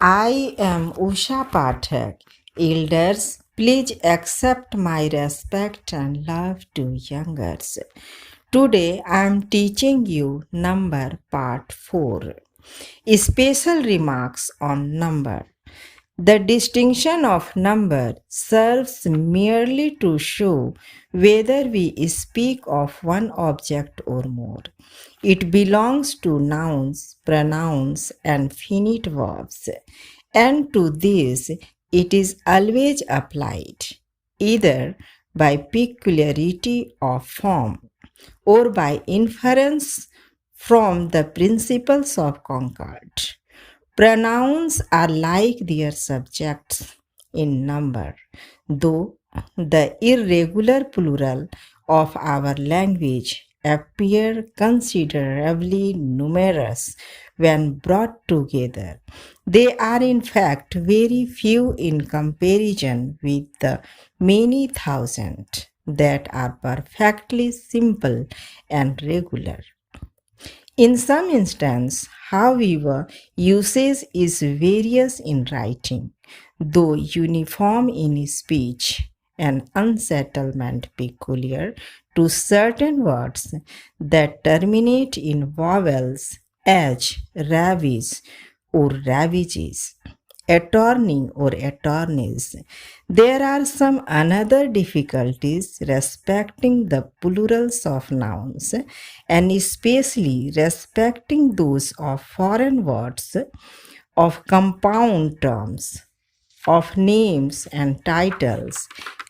I am Usha Pathak. Elders, please accept my respect and love to youngers. Today I am teaching you number part 4. Special remarks on number. The distinction of number serves merely to show whether we speak of one object or more. It belongs to nouns, pronouns, and finite verbs, and to these it is always applied, either by peculiarity of form or by inference from the principles of concord. Pronouns are like their subjects in number, though the irregular plural of our language appear considerably numerous when brought together. They are in fact very few in comparison with the many thousand that are perfectly simple and regular. In some instances, however, usage is various in writing, though uniform in speech, an unsettlement peculiar to certain words that terminate in vowels as ravish or ravages, attorney or attorneys. There are some another difficulties respecting the plurals of nouns and especially respecting those of foreign words, of compound terms, of names and titles,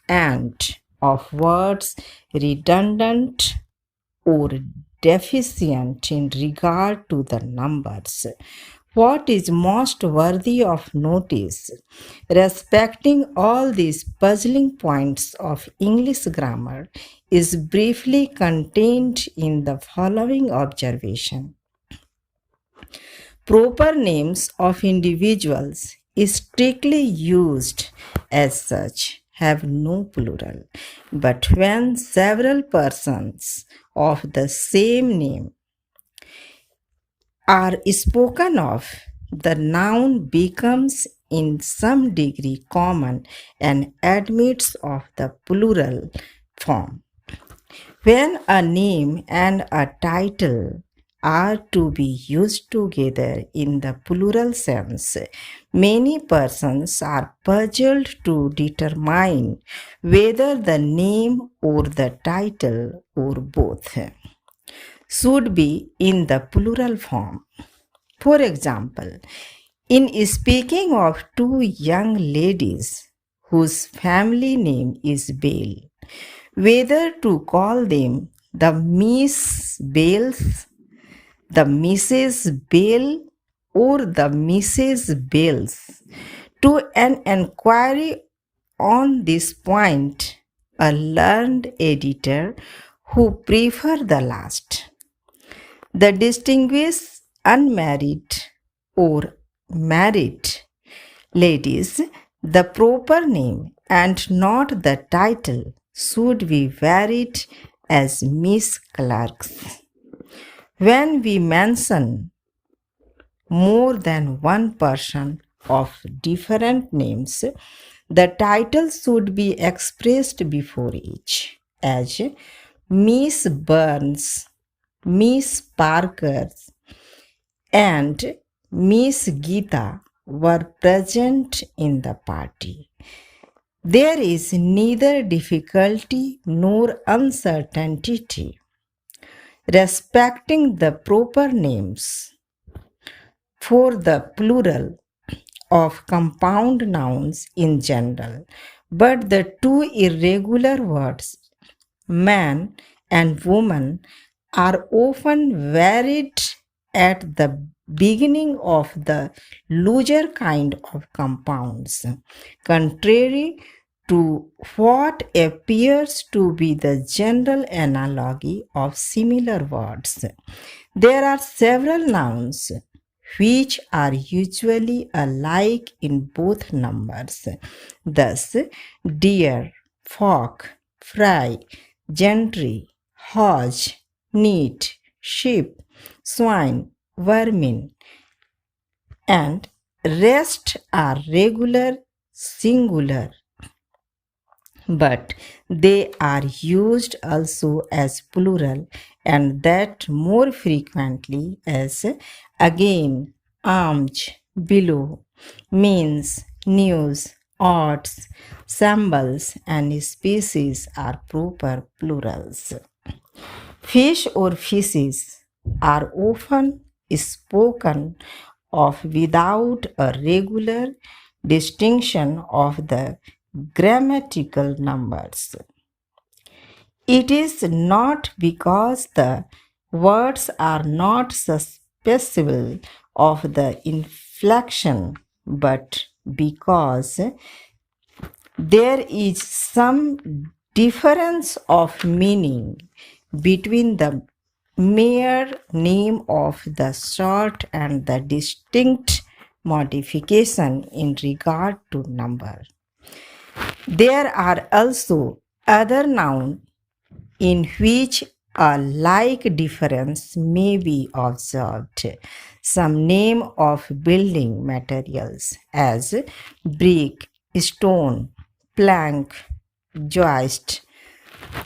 and of words redundant or deficient in regard to the numbers. What is most worthy of notice, respecting all these puzzling points of English grammar, is briefly contained in the following observation. Proper names of individuals, strictly used as such, have no plural, but when several persons of the same name are spoken of, the noun becomes in some degree common and admits of the plural form. When a name and a title are to be used together in the plural sense, many persons are puzzled to determine whether the name or the title or both should be in the plural form. For example, in speaking of two young ladies whose family name is Bale, whether to call them the Miss Bales, the Mrs. Bale, or the Mrs. Bales, to an inquiry on this point, a learned editor who prefer the last. The distinguished unmarried or married ladies, the proper name and not the title should be varied as Miss Clerks. When we mention more than one person of different names, the title should be expressed before each, as Miss Burns, Miss Parker, and Miss Geeta were present in the party. There is neither difficulty nor uncertainty respecting the proper names for the plural of compound nouns in general, but the two irregular words, man and woman, are often varied at the beginning of the looser kind of compounds, contrary to what appears to be the general analogy of similar words. There are several nouns which are usually alike in both numbers. Thus, deer, fork, fry, gentry, hodge, neat, sheep, swine, vermin, and rest are regular singular, but they are used also as plural, and that more frequently as again, arms, below, means, news, odds, symbols, and species are proper plurals. Fish or fishes are often spoken of without a regular distinction of the grammatical numbers. It is not because the words are not susceptible of the inflection, but because there is some difference of meaning between the mere name of the sort and the distinct modification in regard to number. There are also other nouns in which a like difference may be observed. Some name of building materials as brick, stone, plank, joist,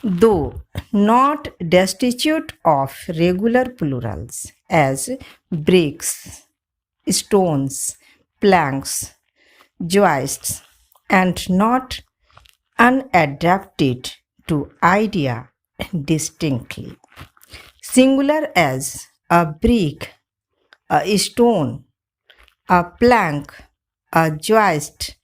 though not destitute of regular plurals as bricks, stones, planks, joists, and not unadapted to idea distinctly. Singular as a brick, a stone, a plank, a joist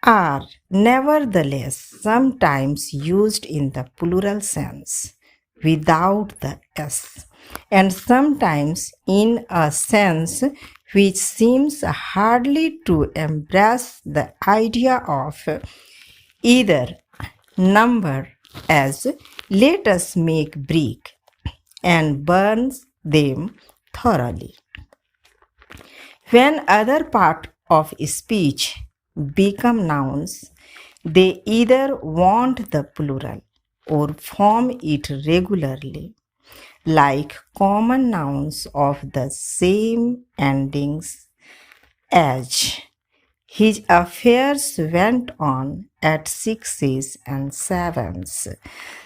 are nevertheless sometimes used in the plural sense without the s, and sometimes in a sense which seems hardly to embrace the idea of either number, as let us make brick and burn them thoroughly. When other part of speech become nouns, they either want the plural or form it regularly, like common nouns of the same endings as his affairs went on at sixes and sevens.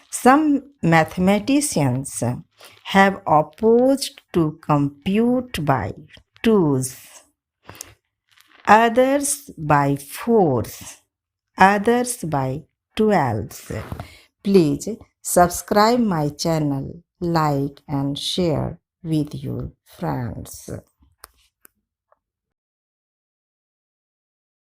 Some mathematicians have opposed to compute by twos, others by fours, others by 12s. Please subscribe my channel, like and share with your friends.